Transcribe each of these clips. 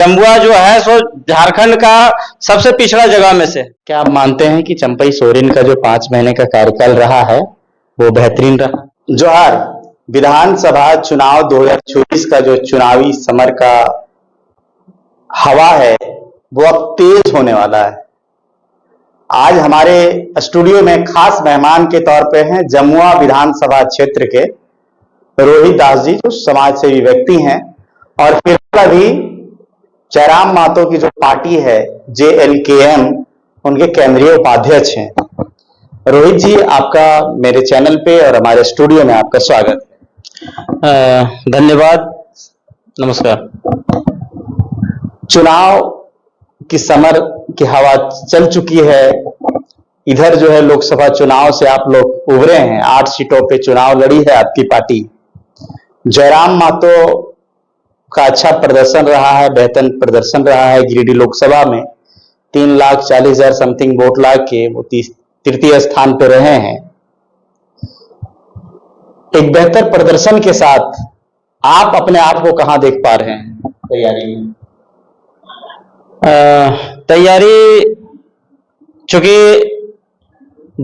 जमुआ जो है सो झारखंड का सबसे पिछड़ा जगह में से। क्या आप मानते हैं कि चंपई सोरेन का जो 5 महीने का कार्यकाल रहा है वो बेहतरीन रहा? जोहार। विधानसभा चुनाव 2024 का जो चुनावी समर का हवा है वो अब तेज होने वाला है। आज हमारे स्टूडियो में खास मेहमान के तौर पे हैं जमुआ विधानसभा क्षेत्र के रोहित दास जी, जो समाज सेवी व्यक्ति हैं, और फिर अभी जयराम महतो की जो पार्टी है JLKM, उनके केंद्रीय उपाध्यक्ष हैं। रोहित जी, आपका मेरे चैनल पे और हमारे स्टूडियो में आपका स्वागत है। धन्यवाद, नमस्कार। चुनाव की समर की हवा चल चुकी है। इधर जो है लोकसभा चुनाव से आप लोग उभरे हैं, 8 सीटों पे चुनाव लड़ी है आपकी पार्टी। जयराम महतो का अच्छा प्रदर्शन रहा है, बेहतर प्रदर्शन रहा है। गिरिडीह लोकसभा में 3,40,000 समथिंग वोट ला के वो तृतीय स्थान पे रहे हैं। एक बेहतर प्रदर्शन के साथ आप अपने आप को कहां देख पा रहे हैं तैयारी में? तैयारी, चूंकि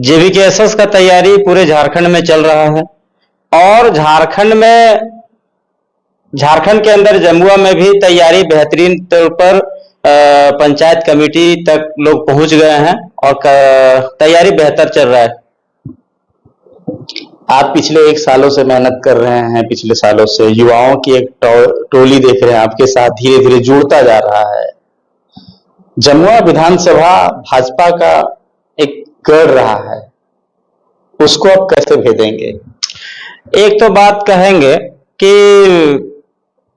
JVKSS का तैयारी पूरे झारखंड में चल रहा है और झारखंड के अंदर जमुआ में भी तैयारी बेहतरीन तौर पर पंचायत कमेटी तक लोग पहुंच गए हैं और तैयारी बेहतर चल रहा है। आप पिछले 1 सालों से मेहनत कर रहे हैं, पिछले सालों से युवाओं की एक टोली देख रहे हैं आपके साथ धीरे धीरे जुड़ता जा रहा है। जमुआ विधानसभा भाजपा का एक गढ़ रहा है, उसको आप कैसे भेदेंगे? एक तो बात कहेंगे कि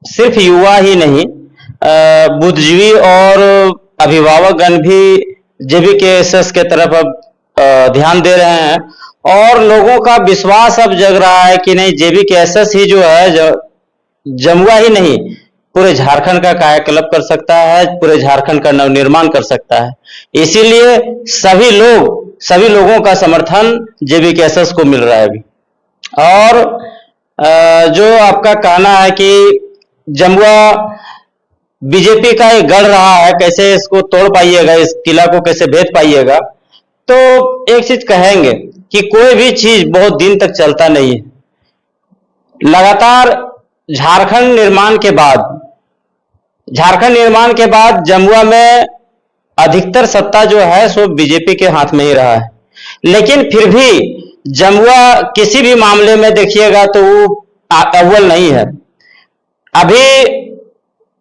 सिर्फ युवा ही नहीं, बुद्धिजीवी और अभिभावकगण भी JVKSS के तरफ अब ध्यान दे रहे हैं और लोगों का विश्वास अब जग रहा है कि नहीं, JVKSS ही जो है जमुआ ही नहीं पूरे झारखंड का कायाकल्प कर सकता है, पूरे झारखंड का नवनिर्माण कर सकता है। इसीलिए सभी लोगों का समर्थन JVKSS को मिल रहा है अभी। और जो आपका कहना है कि जमुआ बीजेपी का एक गढ़ रहा है, कैसे इसको तोड़ पाइएगा, इस किला को कैसे भेद पाइएगा, तो एक चीज कहेंगे कि कोई भी चीज बहुत दिन तक चलता नहीं है। लगातार झारखंड निर्माण के बाद जमुआ में अधिकतर सत्ता जो है सो बीजेपी के हाथ में ही रहा है, लेकिन फिर भी जमुआ किसी भी मामले में देखिएगा तो वो अव्वल नहीं है। अभी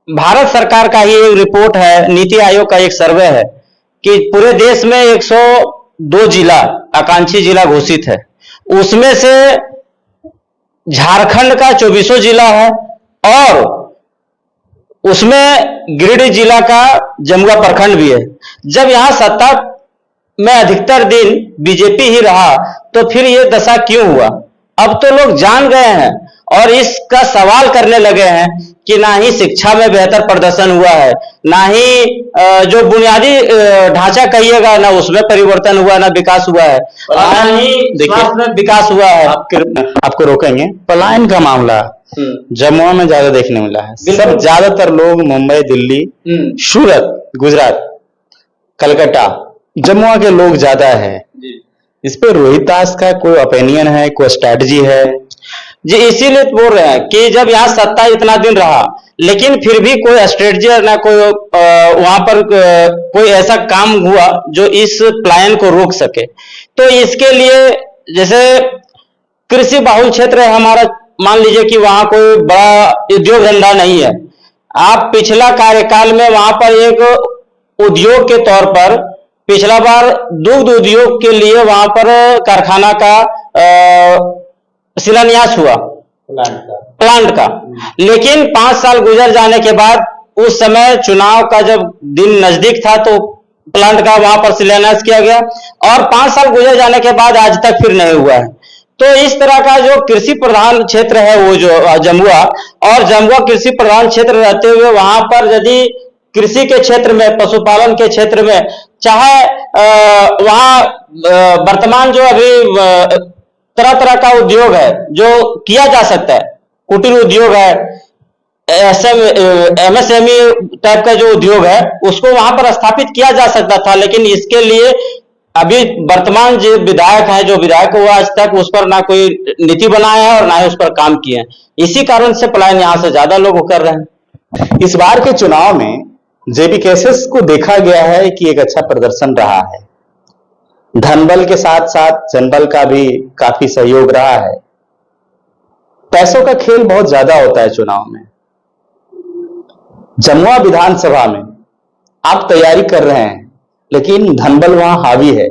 भारत सरकार का ही एक रिपोर्ट है, नीति आयोग का एक सर्वे है कि पूरे देश में 102 जिला आकांक्षी जिला घोषित है, उसमें से झारखंड का 24 जिला है और उसमें गिरिडीह जिला का जमुआ प्रखंड भी है। जब यहां सत्ता में अधिकतर दिन बीजेपी ही रहा तो फिर ये दशा क्यों हुआ? अब तो लोग जान गए हैं और इसका सवाल करने लगे हैं कि ना ही शिक्षा में बेहतर प्रदर्शन हुआ है, ना ही जो बुनियादी ढांचा कहिएगा ना उसमें परिवर्तन हुआ, ना विकास हुआ है, ना ही स्वास्थ्य में विकास हुआ है। आपको रोकेंगे। पलायन का मामला जमुआ में ज्यादा देखने मिला है। सब ज्यादातर लोग मुंबई, दिल्ली, सूरत, गुजरात, कलकत्ता, जमुआ के लोग ज्यादा है। इस पे रोहित दास का कोई ओपिनियन है, कोई स्ट्रैटेजी है? जी, इसीलिए बोल रहे हैं कि जब यहाँ सत्ता इतना दिन रहा लेकिन फिर भी कोई स्ट्रेटजी ना कोई वहां पर कोई ऐसा काम हुआ जो इस पलायन को रोक सके। तो इसके लिए जैसे कृषि बाहुल क्षेत्र है हमारा, मान लीजिए कि वहां कोई बड़ा उद्योग धंधा नहीं है। आप पिछला कार्यकाल में वहां पर एक उद्योग के तौर पर पिछला बार दुग्ध उद्योग के लिए वहां पर कारखाना का शिलान्यास हुआ, प्लांट का। लेकिन 5 साल गुजर जाने के बाद, उस समय चुनाव का जब दिन नजदीक था तो प्लांट का वहां पर शिलान्यास किया गया और 5 साल गुजर जाने के बाद आज तक फिर नहीं हुआ है। तो इस तरह का जो कृषि प्रधान क्षेत्र है वो जो जमुआ, और जमुआ कृषि प्रधान क्षेत्र रहते हुए वहां पर यदि कृषि के क्षेत्र में, पशुपालन के क्षेत्र में, चाहे वहां वर्तमान जो अभी तरह तरह का उद्योग है जो किया जा सकता है, कुटीर उद्योग है, MSME टाइप का जो उद्योग है उसको वहां पर स्थापित किया जा सकता था, लेकिन इसके लिए अभी वर्तमान जो विधायक है, जो विधायक वो आज तक उस पर ना कोई नीति बनाया है और ना ही उस पर काम किए हैं। इसी कारण से पलायन यहाँ से ज्यादा लोग कर रहे हैं। इस बार के चुनाव में JB-कैसेस को देखा गया है कि एक अच्छा प्रदर्शन रहा है। धनबल के साथ साथ जनबल का भी काफी सहयोग रहा है। पैसों का खेल बहुत ज्यादा होता है चुनाव में। जमुआ विधानसभा में आप तैयारी कर रहे हैं, लेकिन धनबल वहां हावी है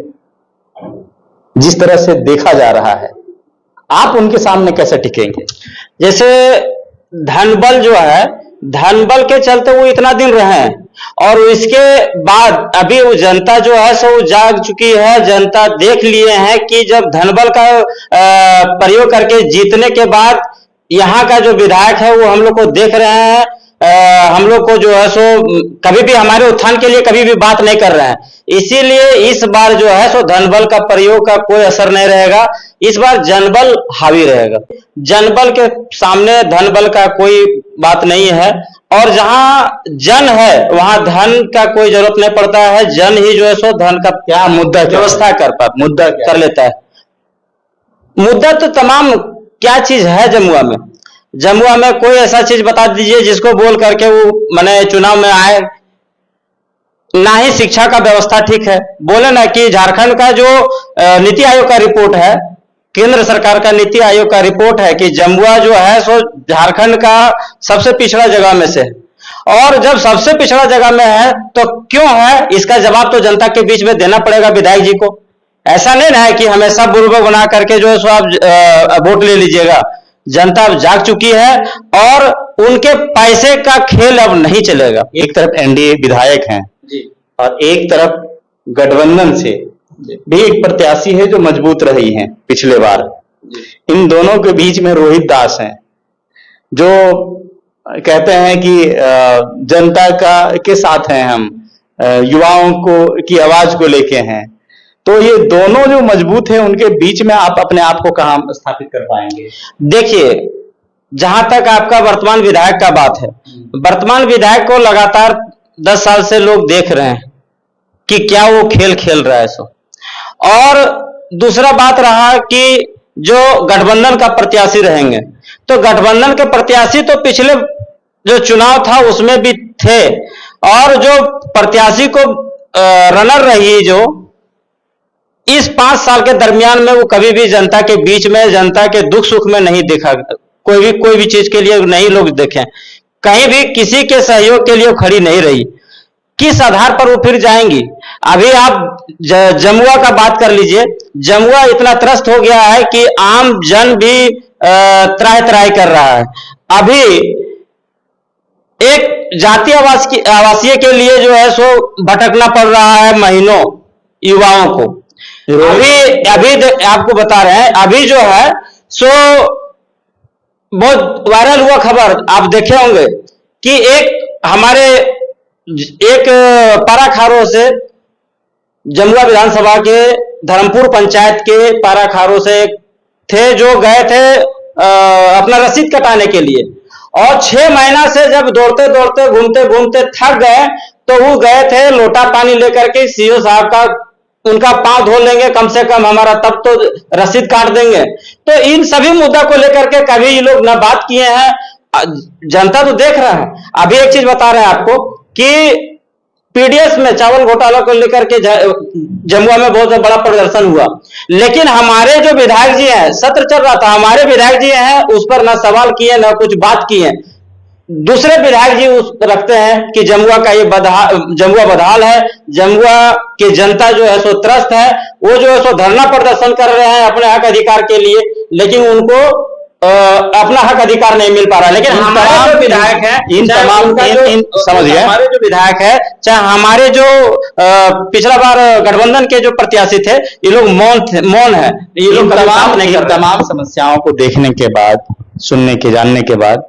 जिस तरह से देखा जा रहा है, आप उनके सामने कैसे टिकेंगे? जैसे धनबल जो है, धनबल के चलते वो इतना दिन रहे हैं और इसके बाद अभी वो जनता जो है सो जाग चुकी है। जनता देख लिए हैं कि जब धनबल का प्रयोग करके जीतने के बाद यहाँ का जो विधायक है वो हम लोग को देख रहे हैं, हम लोग को जो है सो कभी भी हमारे उत्थान के लिए कभी भी बात नहीं कर रहे हैं। इसीलिए इस बार जो है सो धनबल का प्रयोग का कोई असर नहीं रहेगा। इस बार जनबल हावी रहेगा। जनबल के सामने धनबल का कोई बात नहीं है और जहां जन है वहां धन का कोई जरूरत नहीं पड़ता है। जन ही जो है सो धन का क्या मुद्दा व्यवस्था कर लेता है। मुद्दा तो तमाम क्या चीज है जमुआ में। जमुआ में कोई ऐसा चीज बता दीजिए जिसको बोल करके वो माने चुनाव में आए। ना ही शिक्षा का व्यवस्था ठीक है। बोले ना कि झारखंड का जो नीति आयोग का रिपोर्ट है, केंद्र सरकार का नीति आयोग का रिपोर्ट है कि जमुआ जो है सो झारखंड का सबसे पिछड़ा जगह में से है। और जब सबसे पिछड़ा जगह में है तो क्यों है, इसका जवाब तो जनता के बीच में देना पड़ेगा विधायक जी को। ऐसा नहीं ना है कि हमेशा बुर्बक बना करके जो है सो आप वोट ले लीजिएगा। जनता अब जाग चुकी है और उनके पैसे का खेल अब नहीं चलेगा। एक तरफ एनडीए विधायक हैं जी, और एक तरफ गठबंधन से भी एक प्रत्याशी है जो मजबूत रही हैं पिछले बार। इन दोनों के बीच में रोहित दास हैं जो कहते हैं कि जनता के साथ हैं, हम युवाओं को की आवाज को लेके हैं। तो ये दोनों जो मजबूत हैं उनके बीच में आप अपने आप को कहां स्थापित कर पाएंगे? देखिए, जहां तक आपका वर्तमान विधायक का बात है, वर्तमान विधायक को लगातार 10 साल से लोग देख रहे हैं कि क्या वो खेल खेल रहा है सो। और दूसरा बात रहा कि जो गठबंधन का प्रत्याशी रहेंगे, तो गठबंधन के प्रत्याशी तो पिछले जो चुनाव था उसमें भी थे और जो प्रत्याशी को रनर रही जो इस 5 साल के दरमियान में वो कभी भी जनता के बीच में, जनता के दुख सुख में नहीं देखा। कोई भी चीज के लिए नहीं लोग देखे, कहीं भी किसी के सहयोग के लिए खड़ी नहीं रही। किस आधार पर वो फिर जाएंगी? अभी आप जमुआ का बात कर लीजिए। जमुआ इतना त्रस्त हो गया है कि आम जन भी त्राहि त्राहि कर रहा है। अभी एक जातीय आवासीय के लिए जो है सो भटकना पड़ रहा है महीनों युवाओं को। अभी आपको बता रहे हैं, अभी जो है सो बहुत वायरल हुआ खबर आप देखे होंगे कि एक पाराखारों से जमुआ विधानसभा के धर्मपुर पंचायत के पाराखारों से थे जो गए थे अपना रसीद कटाने के लिए और 6 महीना से जब दौड़ते दौड़ते घूमते घूमते थक गए तो वो गए थे लोटा पानी लेकर के सीओ साहब का उनका पांव धो लेंगे कम से कम हमारा, तब तो रसीद काट देंगे। तो इन सभी मुद्दा को लेकर के कभी ये लोग ना बात किए हैं। जनता तो देख रहा है। अभी एक चीज बता रहे हैं आपको कि पीडीएस में चावल घोटाला को लेकर के जमुआ में बहुत बड़ा प्रदर्शन हुआ, लेकिन हमारे जो विधायक जी हैं, सत्र चल रहा था, हमारे विधायक जी हैं उस पर ना सवाल किए ना कुछ बात किए। दूसरे विधायक जी उस रखते हैं कि जमुआ का ये जमुआ बदहाल है, जमुआ की जनता जो है सो त्रस्त है, वो जो है सो धरना प्रदर्शन कर रहे हैं अपने हक अधिकार के लिए, लेकिन उनको अपना हक अधिकार नहीं मिल पा रहा। लेकिन हमारे जो विधायक है, समझिए, हमारे जो विधायक है, चाहे हमारे जो पिछला बार गठबंधन के जो प्रत्याशी थे, ये लोग मौन है। ये लोग तमाम समस्याओं को देखने के बाद, सुनने के, जानने के बाद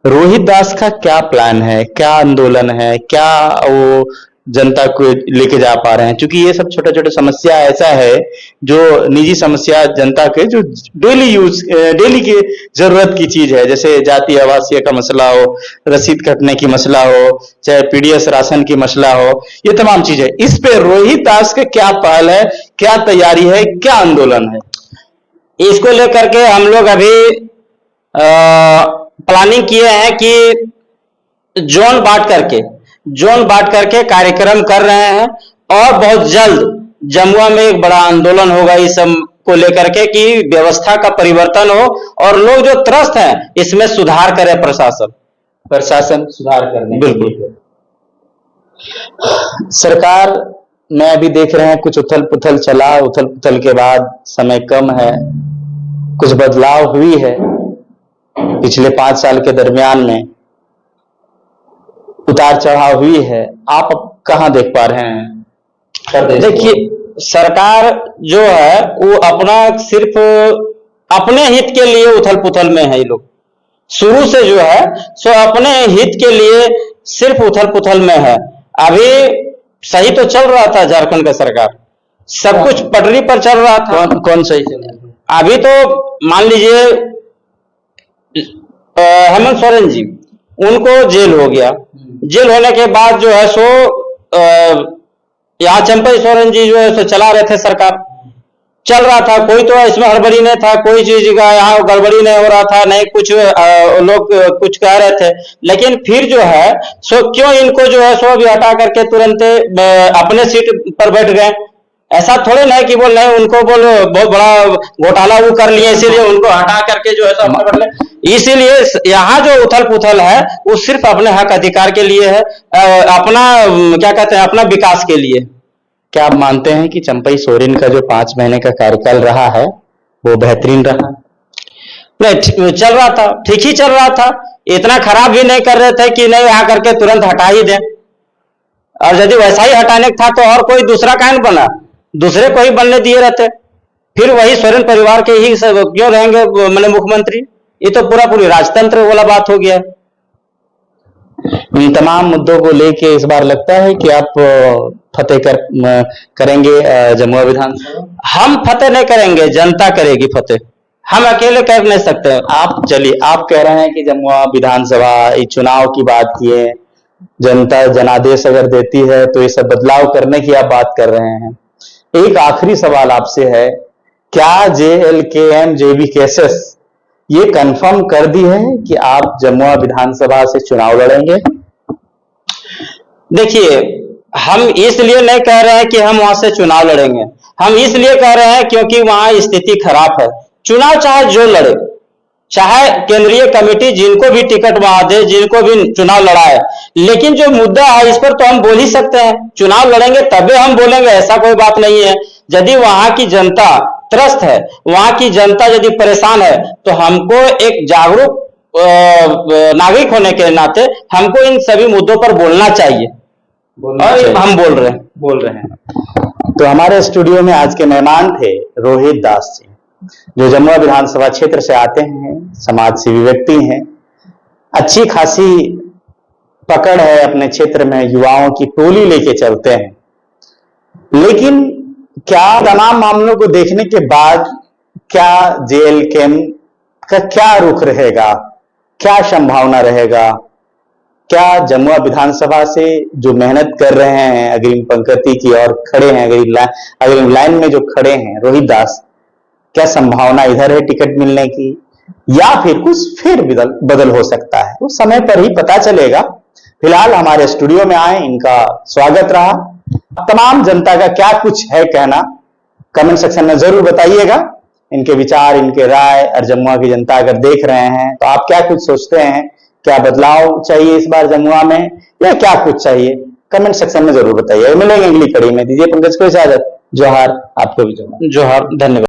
रोहित दास का क्या प्लान है, क्या आंदोलन है, क्या वो जनता को लेके जा पा रहे हैं, क्योंकि ये सब छोटा छोटा समस्या ऐसा है जो निजी समस्या जनता के जो डेली की जरूरत की चीज है, जैसे जाति आवासीय का मसला हो, रसीद कटने की मसला हो, चाहे पीडीएस राशन की मसला हो, ये तमाम चीजें। इस पे रोहित दास के क्या पहल है, क्या तैयारी है, क्या आंदोलन है? इसको लेकर के हम लोग अभी प्लानिंग किए हैं कि जोन बांट करके कार्यक्रम कर रहे हैं, और बहुत जल्द जमुआ में एक बड़ा आंदोलन होगा इस सब को लेकर के कि व्यवस्था का परिवर्तन हो और लोग जो त्रस्त हैं इसमें सुधार करे प्रशासन सुधार करने। बिल्कुल। सरकार में अभी देख रहे हैं कुछ उथल पुथल चला, उथल पुथल के बाद समय कम है, कुछ बदलाव हुई है पिछले 5 साल के दरमियान में, उतार चढ़ाव हुई है। आप अब कहां देख पा रहे हैं? देखिए, सरकार जो है वो अपना सिर्फ अपने हित के लिए उथल पुथल में है। ये लोग शुरू से जो है सो अपने हित के लिए सिर्फ उथल पुथल में है। अभी सही तो चल रहा था झारखंड का सरकार, सब कुछ पटरी पर चल रहा था। कौन सही चल रहा है? अभी तो मान लीजिए हेमंत सोरेन जी, उनको जेल हो गया। जेल होने के बाद जो है सो यहाँ चंपई सोरेन जी जो है सो चला रहे थे सरकार, चल रहा था, कोई तो इसमें हड़बड़ी नहीं था, कोई चीज का यहाँ गड़बड़ी नहीं हो रहा था, नहीं कुछ लोग कुछ कह रहे थे। लेकिन फिर जो है सो क्यों इनको जो है सो अभी हटा करके तुरंत अपने सीट पर बैठ गए? ऐसा थोड़े नहीं कि बोल नहीं उनको बोलो बहुत बड़ा घोटाला वो कर लिए इसीलिए उनको हटा करके जो है सो अपने बैठ ले। इसीलिए यहाँ जो उथल पुथल है वो सिर्फ अपने हक अधिकार के लिए है, अपना क्या कहते हैं अपना विकास के लिए। क्या आप मानते हैं कि चंपई सोरेन का जो 5 महीने का कार्यकाल रहा है वो बेहतरीन रहा? नहीं, चल रहा था, ठीक ही चल रहा था, इतना खराब भी नहीं कर रहे थे कि नहीं आकर के तुरंत हटा ही दें। और यदि वैसा ही हटाने का था तो और कोई दूसरा काहे बना, दूसरे को ही बनने दिए रहते, फिर वही सोरेन परिवार के ही क्यों रहेंगे मैंने मुख्यमंत्री? ये तो पूरी राजतंत्र वाला बात हो गया। इन तमाम मुद्दों को लेके इस बार लगता है कि आप फतेह करेंगे जमुआ विधानसभा? हम फतेह नहीं करेंगे, जनता करेगी फतेह, हम अकेले कर नहीं सकते। आप चलिए, आप कह रहे हैं कि जमुआ विधानसभा इस चुनाव की बात किए, जनता जनादेश अगर देती है तो ये सब बदलाव करने की आप बात कर रहे हैं। एक आखिरी सवाल आपसे है, क्या JLKM JVKSS ये कंफर्म कर दी है कि आप जमुआ विधानसभा से चुनाव लड़ेंगे? देखिए, हम इसलिए नहीं कह रहे हैं कि हम वहां से चुनाव लड़ेंगे, हम इसलिए कह रहे हैं क्योंकि वहां स्थिति खराब है। चुनाव चाहे जो लड़े, चाहे केंद्रीय कमेटी जिनको भी टिकट वहां दे, जिनको भी चुनाव लड़ाए, लेकिन जो मुद्दा है इस पर तो हम बोल ही सकते हैं। चुनाव लड़ेंगे तभी हम बोलेंगे, ऐसा कोई बात नहीं है। यदि वहां की जनता त्रस्त है, वहां की जनता यदि परेशान है, तो हमको एक जागरूक नागरिक होने के नाते हमको इन सभी मुद्दों पर बोलना चाहिए, और हम बोल रहे हैं। तो हमारे स्टूडियो में आज के मेहमान थे रोहित दास जी, जो जमुआ विधानसभा क्षेत्र से आते हैं, समाज सेवी व्यक्ति हैं, अच्छी खासी पकड़ है अपने क्षेत्र में, युवाओं की टोली लेके चलते हैं। लेकिन क्या तमाम मामलों को देखने के बाद क्या JLKM का क्या रुख रहेगा, क्या संभावना रहेगा? क्या जमुआ विधानसभा से जो मेहनत कर रहे हैं, अग्रिम पंक्ति की और खड़े हैं, अग्रिम लाइन में जो खड़े हैं रोहित दास, क्या संभावना इधर है टिकट मिलने की, या फिर कुछ फिर बदल हो सकता है? उस समय पर ही पता चलेगा। फिलहाल हमारे स्टूडियो में आए, इनका स्वागत रहा। तमाम जनता का क्या कुछ है कहना, कमेंट सेक्शन में जरूर बताइएगा। इनके विचार, इनके राय, और जमुआ की जनता अगर देख रहे हैं तो आप क्या कुछ सोचते हैं? क्या बदलाव चाहिए इस बार जमुआ में, या क्या कुछ चाहिए? कमेंट सेक्शन में जरूर बताइए। मिलेंगे अगली कड़ी में। दीजिए पंकज को इजाजत। जोहार। आपको भी जोहार। जोहार, धन्यवाद।